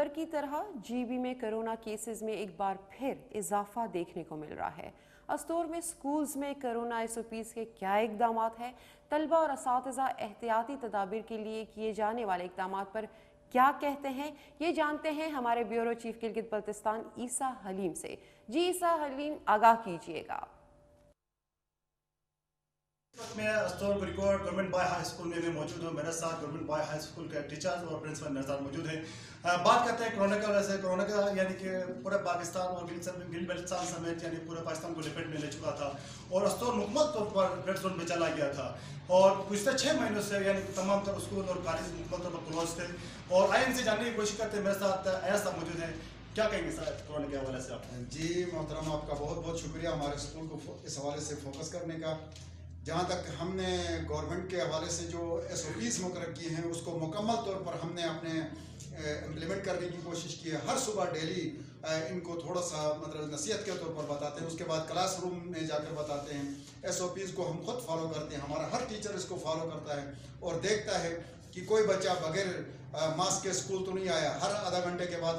अक्टूबर की तरह जीबी में कोरोना केसेस में एक बार फिर इजाफा देखने को मिल रहा है। अस्तोर में स्कूल्स में कोरोना एसओपीज़ के क्या इकदाम हैं, तलबा और असातिज़ा एहतियाती तदाबीर के लिए किए जाने वाले इकदाम पर क्या कहते हैं, ये जानते हैं हमारे ब्यूरो चीफ गिलगित बल्तिस्तान ईसा हलीम से। जी ईसा हलीम, आगाह कीजिएगा। मैं अस्तोर ब्रिकोड गवर्नमेंट बॉय हाई स्कूल में मैं मौजूद हूँ। मेरे साथ गवर्नमेंट बॉय हाई स्कूल के टीचर्स और प्रिंसिपल नज़र मौजूद हैं। बात करते हैं कोरोना का। वैसे कोरोना का यानी कि पूरे पाकिस्तान और गिल बल्तिस्तान समेत यानी पूरे पाकिस्तान को लपेट में ले चुका था और अस्तोर मुकम्मल तौर पर रेड जोन में चला गया था और पिछले 6 महीनों से यानी तमाम तर स्कूल और कॉलेज मुकम्मल तौर पर क्लोज थे। और आइन से जानने की कोशिश करते हैं। मेरे साथ अयाज साहब मौजूद हैं। क्या कहेंगे सर कोरोना के हवाले से आप? जी मोहतरम, आपका बहुत बहुत शुक्रिया हमारे स्कूल को इस हवाले से फोकस करने का। जहाँ तक हमने गवर्नमेंट के हवाले से जो SOPs मुकर्रर की हैं उसको मुकम्मल तौर पर हमने अपने इम्प्लीमेंट करने की कोशिश की है। हर सुबह डेली इनको थोड़ा सा मतलब नसीहत के तौर पर बताते हैं, उसके बाद क्लास रूम में जाकर बताते हैं। SOPs को हम खुद फॉलो करते हैं, हमारा हर टीचर इसको फॉलो करता है और देखता है कि कोई बच्चा बगैर मास्क के स्कूल तो नहीं आया। हर आधा घंटे के बाद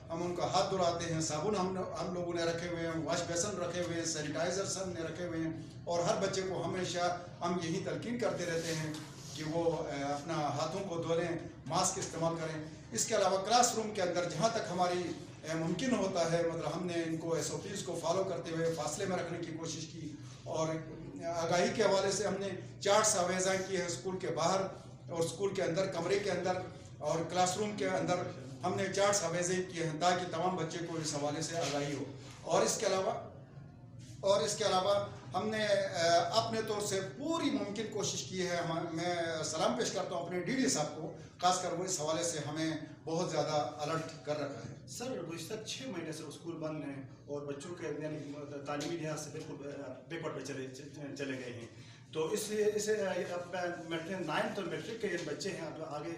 हम उनका हाथ धुलाते हैं, साबुन हम लोगों ने रखे हुए हैं, वॉश बेसन रखे हुए हैं, सैनिटाइजर्स हमने रखे हुए हैं और हर बच्चे को हमेशा हम यही तलकीन करते रहते हैं कि वो अपना हाथों को धो लें, मास्क इस्तेमाल करें। इसके अलावा क्लास रूम के अंदर जहाँ तक हमारी मुमकिन होता है मतलब हमने इनको SOPs को फॉलो करते हुए फासले में रखने की कोशिश की और आगाही के हवाले से हमने चार्ट्स अवेज़ा किए हैं स्कूल के बाहर और स्कूल के अंदर, कमरे के अंदर और क्लासरूम के अंदर हमने चार्ट्स अवेज़े किए हैं ताकि तमाम बच्चे को इस हवाले से आगाही हो। और इसके अलावा हमने अपने तौर से पूरी मुमकिन कोशिश की है। मैं सलाम पेश करता हूँ अपने DD साहब को, खासकर वो इस हवाले से हमें बहुत ज़्यादा अलर्ट कर रखा है। सर गुज़िश्ता 6 महीने से स्कूल बंद हैं और बच्चों के यानी तालीमी लिहाज से बिल्कुल बैकवर्ड पे चले गए हैं, तो इसलिए इसे मैट्रिक 9th और मैट्रिक के बच्चे हैं आगे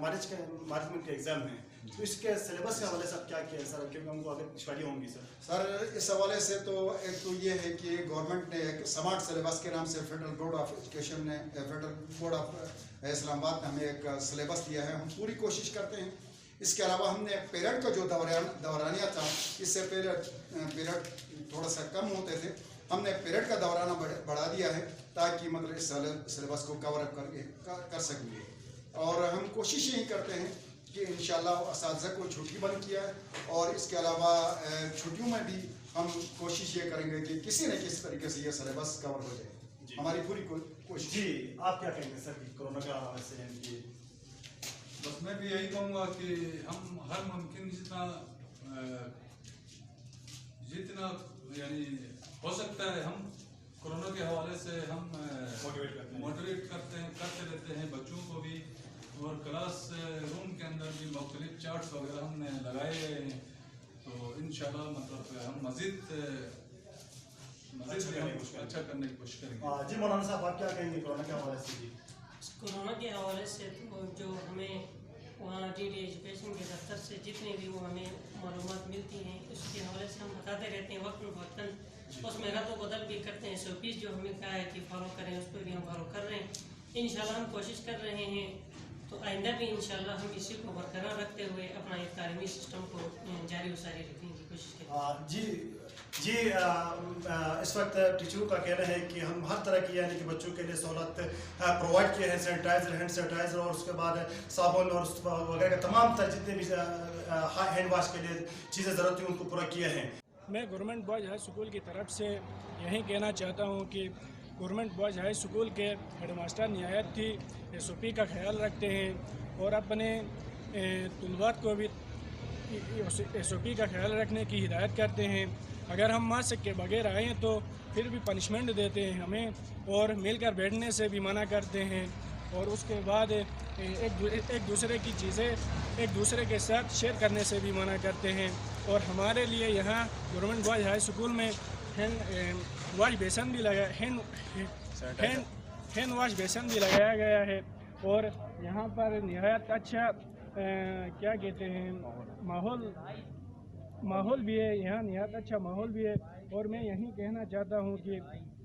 मार्च में के एग्ज़ाम हैं, तो इसके सिलेबस के हवाले से क्या किया है सर, क्योंकि हमको आगे दुश्वारियाँ होंगी सर इस हवाले से तो एक तो ये है कि गवर्नमेंट ने एक स्मार्ट सिलेबस के नाम से फेडरल बोर्ड ऑफ एजुकेशन ने फेडरल बोर्ड ऑफ इस्लामाबाद ने हमें एक सिलेबस दिया है, हम पूरी कोशिश करते हैं। इसके अलावा हमने पीरियड का जो दौरानिया था, इससे पहले पीरियड थोड़ा सा कम होते थे, हमने पीरियड का दौराना बढ़ा दिया है ताकि मतलब इस सिलेबस को कवर अप कर सकेंगे। और हम कोशिश यही करते हैं कि इंशाल्लाह असातिज़ा को छुट्टी बंद किया है और इसके अलावा छुट्टियों में भी हम कोशिश ये करेंगे कि किसी न किसी तरीके से ये सिलेबस कवर हो जाए, हमारी पूरी कोशिश। जी आप क्या कहेंगे सर कोरोना का हवाले से? बस मैं भी यही कहूँगा कि हम हर मुमकिन जितना यानी हो सकता है हम कोरोना के हवाले से हम मोटिवेट करते रहते हैं बच्चों को भी, और क्लास रूम के अंदर भी मुख्तलिफ चार्ट्स वगैरह हमने लगाए गए हैं, तो इंशाल्लाह मतलब हम मज़ीद अच्छा करने की कोशिश करेंगे। जी मौलाना साहब आप क्या कहेंगे कोरोना के हवाले से? कोरोना के हवाले से तो जो हमें वहाँ DD एजुकेशन के दफ्तर से जितनी भी वो हमें मालूमात मिलती हैं उसके हवाले से हम बताते रहते हैं वक्तन, उसमें रद्द बदल भी करते हैं। SOPs जो हमें कहा है कि फॉलो करें उस पर भी हम फॉलो कर रहे हैं। इंशाल्लाह हम कोशिश कर रहे हैं, तो आइंदा भी इंशाल्लाह हम इसी को बरकरार रखते हुए अपना एक तालीमी सिस्टम को जारी उसारी रखने की कोशिश करें। जी इस वक्त टीचरों का कहना है कि हम हर तरह की यानी कि बच्चों के लिए सहूलत प्रोवाइड किए हैं, सैनिटाइजर, हैंड सैनिटाइजर और उसके बाद साबुन और वगैरह तमाम तरह जितने भी हैंड वॉश के लिए चीज़ें ज़रूरत थी उनको पूरा किए हैं। मैं गवर्नमेंट बॉयज़ हाई स्कूल की तरफ से यही कहना चाहता हूँ कि गवर्नमेंट बॉयज़ हाई स्कूल के हेडमास्टर नहायत ही SOP का ख्याल रखते हैं और अपने तलबात को भी SOP का ख्याल रखने की हिदायत करते हैं। अगर हम मास्क के बगैर आएँ तो फिर भी पनिशमेंट देते हैं हमें और मिलकर बैठने से भी मना करते हैं और उसके बाद एक दूसरे की चीज़ें एक दूसरे के साथ शेयर करने से भी मना करते हैं। और हमारे लिए यहाँ गवर्नमेंट बॉयज़ हाई स्कूल में हैंड वॉश बेसन भी हैंड वॉश बेसन भी लगाया गया है और यहाँ पर नहायत अच्छा क्या कहते हैं माहौल भी है, यहाँ नहायत अच्छा माहौल भी है। और मैं यही कहना चाहता हूँ कि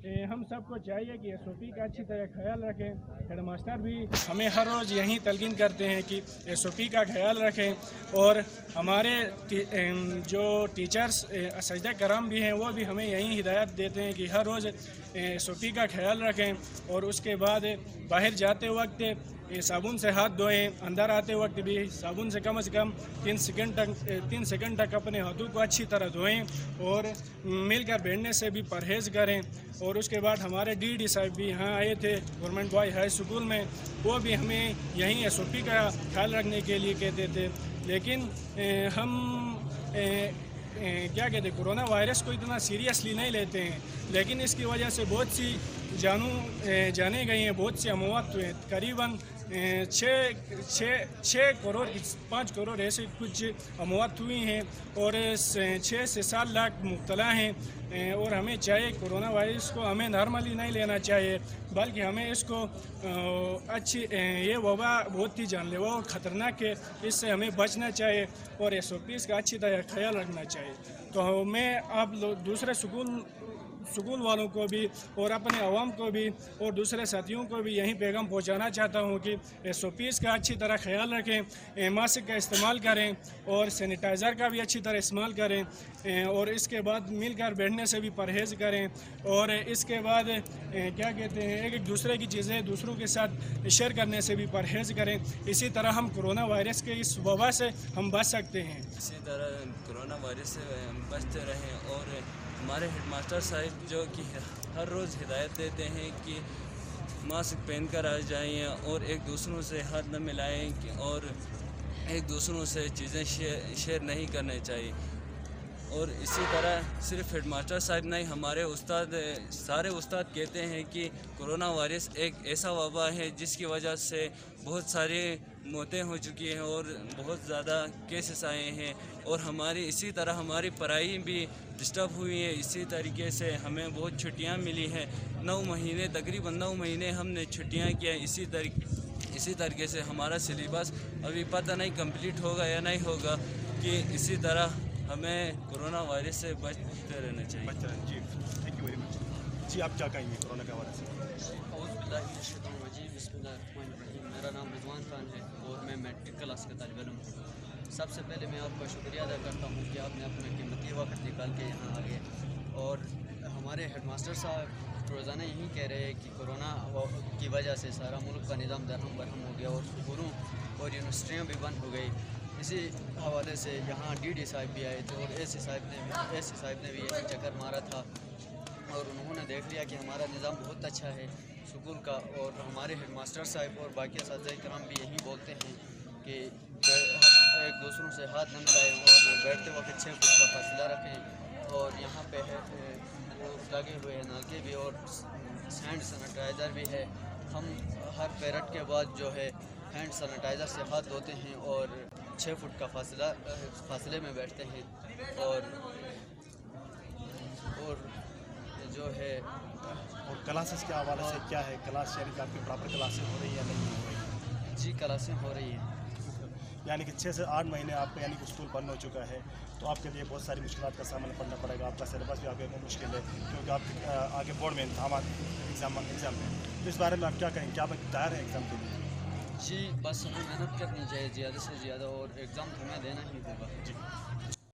हम सबको चाहिए कि SOP का अच्छी तरह ख्याल रखें। हेड मास्टर भी हमें हर रोज़ यही तलकीन करते हैं कि SOP का ख्याल रखें और हमारे जो टीचर्स असजदा कराम भी हैं वो भी हमें यही हिदायत देते हैं कि हर रोज़ SOP का ख्याल रखें और उसके बाद बाहर जाते वक्त साबुन से हाथ धोएं, अंदर आते वक्त भी साबुन से कम 3 सेकंड तक अपने हाथों को अच्छी तरह धोएं और मिलकर बैठने से भी परहेज़ करें। और उसके बाद हमारे DD साहब भी यहाँ आए थे गवर्नमेंट बॉय हाई स्कूल में, वो भी हमें यहीं SOP का ख्याल रखने के लिए कहते थे। लेकिन हम क्या कहते हैं, कोरोना वायरस को इतना सीरियसली नहीं लेते हैं, लेकिन इसकी वजह से बहुत सी जाने गई हैं, बहुत सी अमवात हुए, करीबन 6 करोड़ 5 करोड़ ऐसे कुछ अमवात हुई हैं और 6 से 7 लाख मुब्तला हैं। और हमें चाहिए कोरोना वायरस को हमें नॉर्मली नहीं लेना चाहिए, बल्कि हमें इसको ये वबा बहुत ही जानलेवा और ख़तरनाक है, इससे हमें बचना चाहिए और SOPs का अच्छी तरह ख्याल रखना चाहिए। तो मैं आप लोग दूसरे स्कूल वालों को भी और अपने अवाम को भी और दूसरे साथियों को भी यही पैगाम पहुंचाना चाहता हूं कि SOPs का अच्छी तरह ख्याल रखें, मास्क का इस्तेमाल करें और सैनिटाइज़र का भी अच्छी तरह इस्तेमाल करें और इसके बाद मिलकर बैठने से भी परहेज़ करें और इसके बाद क्या कहते हैं, एक दूसरे की चीज़ें दूसरों के साथ शेयर करने से भी परहेज़ करें। इसी तरह हम कोरोना वायरस के इस वबा से हम बच सकते हैं। इसी तरह कोरोना वायरस से हम बचते रहें और हमारे हेडमास्टर साहब जो कि हर रोज़ हिदायत देते हैं कि मास्क पहन कर आ जाएँ और एक दूसरों से हाथ न मिलाएं और एक दूसरों से चीज़ें शेयर नहीं करनी चाहिए। और इसी तरह सिर्फ हेडमास्टर साहब नहीं, हमारे सारे उस्ताद कहते हैं कि कोरोना वायरस एक ऐसा वबा है जिसकी वजह से बहुत सारी मौतें हो चुकी हैं और बहुत ज़्यादा केसेस आए हैं और इसी तरह हमारी पढ़ाई भी डिस्टर्ब हुई है। इसी तरीके से हमें बहुत छुट्टियां मिली हैं, 9 महीने तकरीबन 9 महीने हमने छुट्टियां किया। इसी तरीके से हमारा सिलेबस अभी पता नहीं कंप्लीट होगा या नहीं होगा कि इसी तरह हमें कोरोना वायरस से बचते रहना चाहिए। जी, थैंक यू वेरी मच। जी, आप क्या कहेंगे कोरोना के हवाले से? मेरा नाम रिजवान खान है और मैं मैट्रिक क्लास का तालिब इल्म हूँ। सबसे पहले मैं आपका शुक्रिया अदा करता हूँ कि आपने अपना कीमती वक्त निकाल के यहाँ आ गए। और हमारे हेडमास्टर साहब रोज़ाना यही कह रहे हैं कि कोरोना की वजह से सारा मुल्क का निज़ाम दरहम बरहम हो गया और स्कूलों और यूनिवर्सिटियाँ भी बंद हो गई। इसी हवाले से यहाँ DD साहब भी आए थे और AC साहब ने भी यही चक्कर मारा था और उन्होंने देख लिया कि हमारा निज़ाम बहुत अच्छा है स्कूल का। और हमारे हेडमास्टर साहब और बाकी असातिज़ा कराम भी यही बोलते हैं कि एक दूसरों से हाथ न मिलाएं और बैठते वक्त 6 फुट का फासला रखें। और यहाँ पे है लगे हुए हैं नलके भी और हैंड सैनिटाइज़र भी है। हम हर पीरियड के बाद जो है हैंड सैनिटाइज़र से हाथ धोते हैं और 6 फुट का फासले में बैठते हैं। और जो है और क्लासेस के हवाले से क्या है, क्लास यानी कि आपकी प्रॉपर क्लासेस हो रही है या नहीं हो रही? जी, क्लासें हो रही हैं। यानी कि 6 से 8 महीने आपका यानी कि स्कूल बंद हो चुका है, तो आपके लिए बहुत सारी मुश्किलात का सामना करना पड़ेगा। आपका सिलेबस भी आपके मुश्किल है क्योंकि आप आगे बोर्ड में एग्ज़ाम में, तो इस बारे में आप क्या कहेंगे, क्या आप तैयार हैं एग्ज़ाम के लिए? जी, बस हमें मेहनत करनी चाहिए ज़्यादा से ज़्यादा और एग्ज़ाम हमें देना ही होगा। जी।